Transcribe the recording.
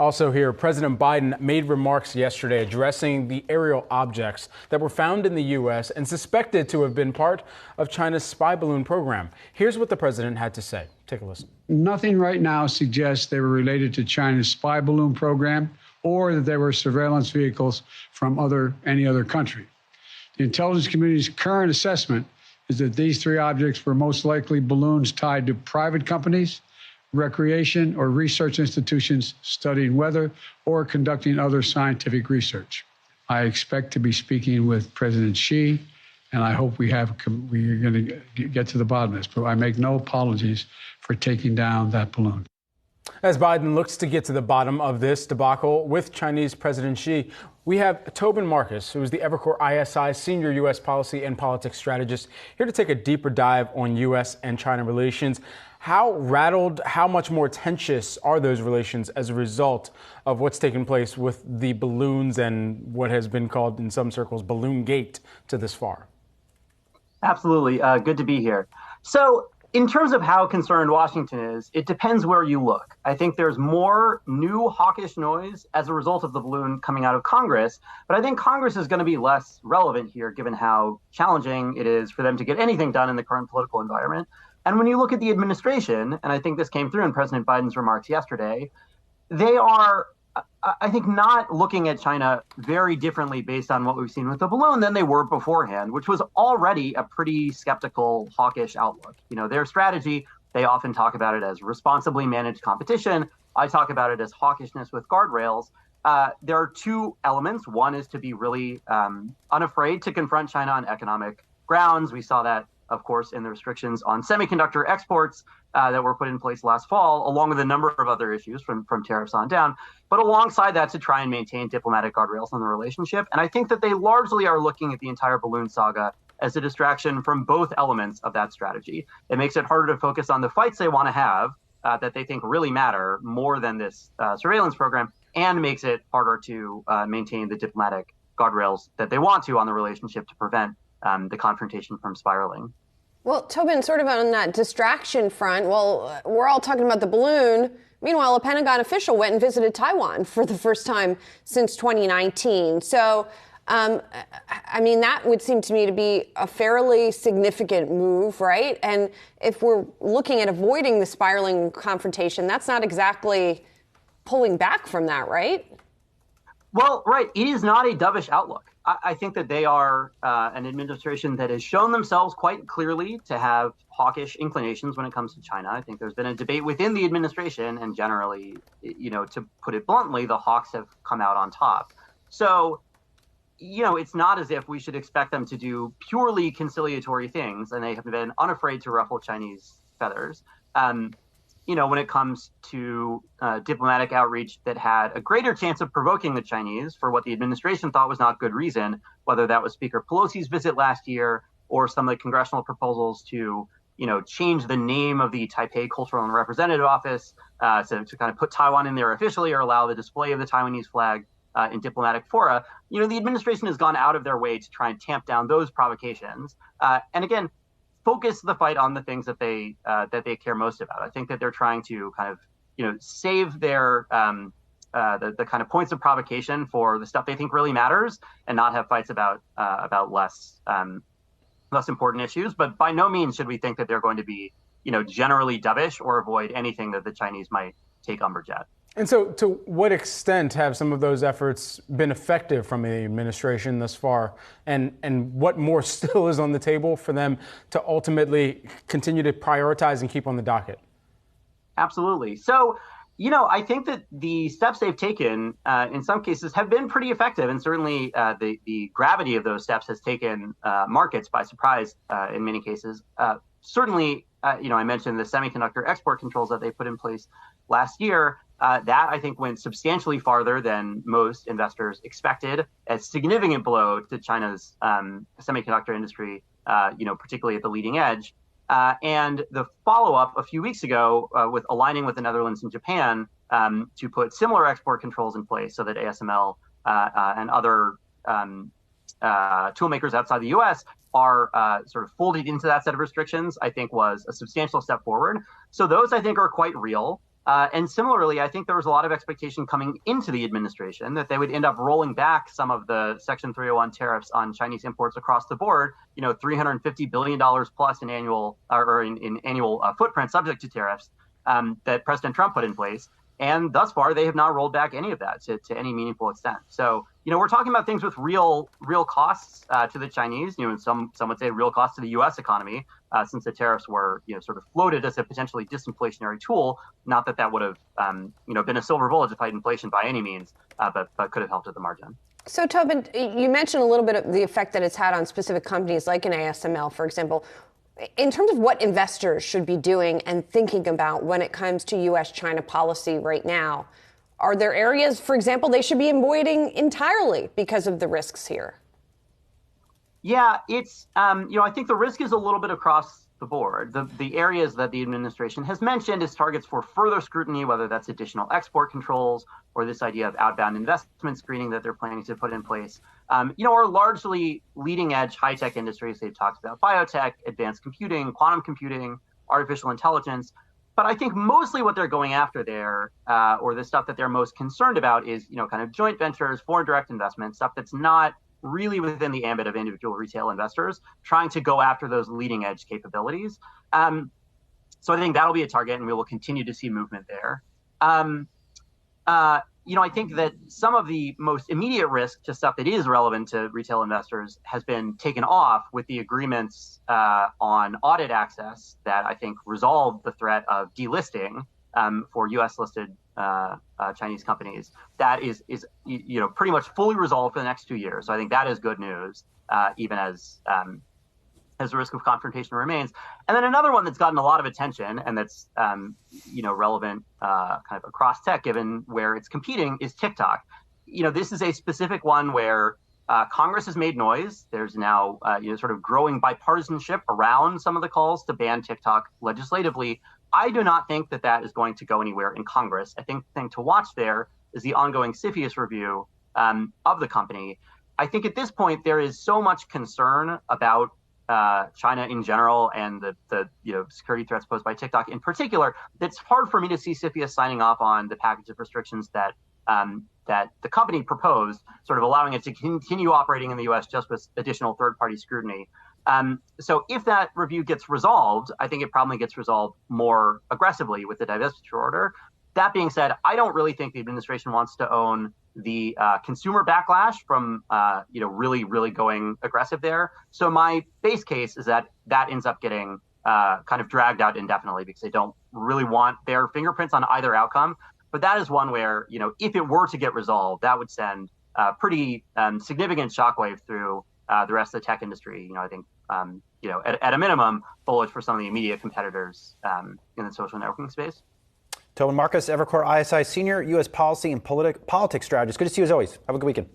Also here, President Biden made remarks yesterday addressing the aerial objects that were found in the U.S. and suspected to have been part of China's spy balloon program. Here's what the president had to say. Take a listen. Nothing right now suggests they were related to China's spy balloon program or that they were surveillance vehicles from any other country. The intelligence community's current assessment is that these three objects were most likely balloons tied to private companies, recreation or research institutions studying weather or conducting other scientific research. I expect to be speaking with President Xi, and I hope we are going to get to the bottom of this, but I make no apologies for taking down that balloon. As Biden looks to get to the bottom of this debacle with Chinese President Xi, we have Tobin, who is the Evercore ISI senior U.S. policy and politics strategist, here to take a deeper dive on U.S. and China relations. How rattled, how much more tense are those relations as a result of what's taken place with the balloons and what has been called in some circles balloon gate to this far? Absolutely. Good to be here. So in terms of how concerned Washington is, it depends where you look. I think there's more new hawkish noise as a result of the balloon coming out of Congress, but I think Congress is going to be less relevant here given how challenging it is for them to get anything done in the current political environment. And when you look at the administration, and I think this came through in President Biden's remarks yesterday, they are, I think, not looking at China very differently based on what we've seen with the balloon than they were beforehand, which was already a pretty skeptical, hawkish outlook. You know, their strategy, they often talk about it as responsibly managed competition. I talk about it as hawkishness with guardrails. There are two elements. One is to be really unafraid to confront China on economic grounds. We saw that, of course, in the restrictions on semiconductor exports that were put in place last fall, along with a number of other issues from tariffs on down. But alongside that, to try and maintain diplomatic guardrails on the relationship. And I think that they largely are looking at the entire balloon saga as a distraction from both elements of that strategy. It makes it harder to focus on the fights they want to have that they think really matter more than this surveillance program, and makes it harder to maintain the diplomatic guardrails that they want to on the relationship to prevent the confrontation from spiraling. Well, Tobin, sort of on that distraction front, we're all talking about the balloon. Meanwhile, a Pentagon official went and visited Taiwan for the first time since 2019. So, I mean, that would seem to me to be a fairly significant move, right? And if we're looking at avoiding the spiraling confrontation, that's not exactly pulling back from that, right? Well, right. It is not a dovish outlook. I think that they are an administration that has shown themselves quite clearly to have hawkish inclinations when it comes to China. I think there's been a debate within the administration, and generally, you know, to put it bluntly, the hawks have come out on top. So, you know, it's not as if we should expect them to do purely conciliatory things, and they have been unafraid to ruffle Chinese feathers. You know, when it comes to diplomatic outreach that had a greater chance of provoking the Chinese for what the administration thought was not good reason, whether that was Speaker Pelosi's visit last year or some of the congressional proposals to, you know, change the name of the Taipei Cultural and Representative Office to kind of put Taiwan in there officially or allow the display of the Taiwanese flag in diplomatic fora. You know, the administration has gone out of their way to try and tamp down those provocations. And again, focus the fight on the things that they care most about. I think that they're trying to kind of, you know, save their the kind of points of provocation for the stuff they think really matters, and not have fights about less important issues. But by no means should we think that they're going to be, you know, generally dovish or avoid anything that the Chinese might take umbrage at. And so to what extent have some of those efforts been effective from the administration thus far? And what more still is on the table for them to ultimately continue to prioritize and keep on the docket? Absolutely. So, you know, I think that the steps they've taken in some cases have been pretty effective. And certainly the gravity of those steps has taken markets by surprise in many cases. Certainly, you know, I mentioned the semiconductor export controls that they put in place last year. That, I think, went substantially farther than most investors expected, a significant blow to China's semiconductor industry, you know, particularly at the leading edge. And the follow-up a few weeks ago with aligning with the Netherlands and Japan to put similar export controls in place so that ASML and other tool makers outside the U.S. are sort of folded into that set of restrictions, I think was a substantial step forward. So those, I think, are quite real. And similarly, I think there was a lot of expectation coming into the administration that they would end up rolling back some of the Section 301 tariffs on Chinese imports across the board, $350 billion plus in annual footprint subject to tariffs that President Trump put in place. And thus far, they have not rolled back any of that to any meaningful extent. So, we're talking about things with real costs to the Chinese, and some would say real costs to the U.S. economy, since the tariffs were, sort of floated as a potentially disinflationary tool. Not that would have, been a silver bullet to fight inflation by any means, but could have helped at the margin. So, Tobin, you mentioned a little bit of the effect that it's had on specific companies like an ASML, for example. In terms of what investors should be doing and thinking about when it comes to U.S. China policy right now, are there areas, for example, they should be avoiding entirely because of the risks here? Yeah, it's, I think the risk is a little bit across the board. The areas that the administration has mentioned as targets for further scrutiny, whether that's additional export controls or this idea of outbound investment screening that they're planning to put in place, are largely leading edge high tech industries. They've talked about biotech, advanced computing, quantum computing, artificial intelligence. But I think mostly what they're going after there, or the stuff that they're most concerned about is, kind of joint ventures, foreign direct investment, stuff that's not really within the ambit of individual retail investors, trying to go after those leading edge capabilities. So I think that'll be a target, and we will continue to see movement there. I think that some of the most immediate risk to stuff that is relevant to retail investors has been taken off with the agreements on audit access that I think resolved the threat of delisting for U.S. listed Chinese companies. That is pretty much fully resolved for the next 2 years. So I think that is good news, even as the risk of confrontation remains. And then another one that's gotten a lot of attention and that's relevant kind of across tech, given where it's competing, is TikTok. This is a specific one where Congress has made noise. There's now sort of growing bipartisanship around some of the calls to ban TikTok legislatively. I do not think that is going to go anywhere in Congress. I think the thing to watch there is the ongoing CFIUS review of the company. I think at this point there is so much concern about China in general and the security threats posed by TikTok in particular, it's hard for me to see CFIUS signing off on the package of restrictions that the company proposed, sort of allowing it to continue operating in the U.S. just with additional third-party scrutiny. So if that review gets resolved, I think it probably gets resolved more aggressively with the divestiture order. That being said, I don't really think the administration wants to own the consumer backlash from really, really going aggressive there. So my base case is that ends up getting kind of dragged out indefinitely because they don't really want their fingerprints on either outcome. But that is one where, if it were to get resolved, that would send a pretty significant shockwave through the rest of the tech industry. I think, at a minimum, bullish for some of the immediate competitors in the social networking space. Tobin Marcus, Evercore ISI Senior U.S. Policy and Politics Strategist. Good to see you as always. Have a good weekend.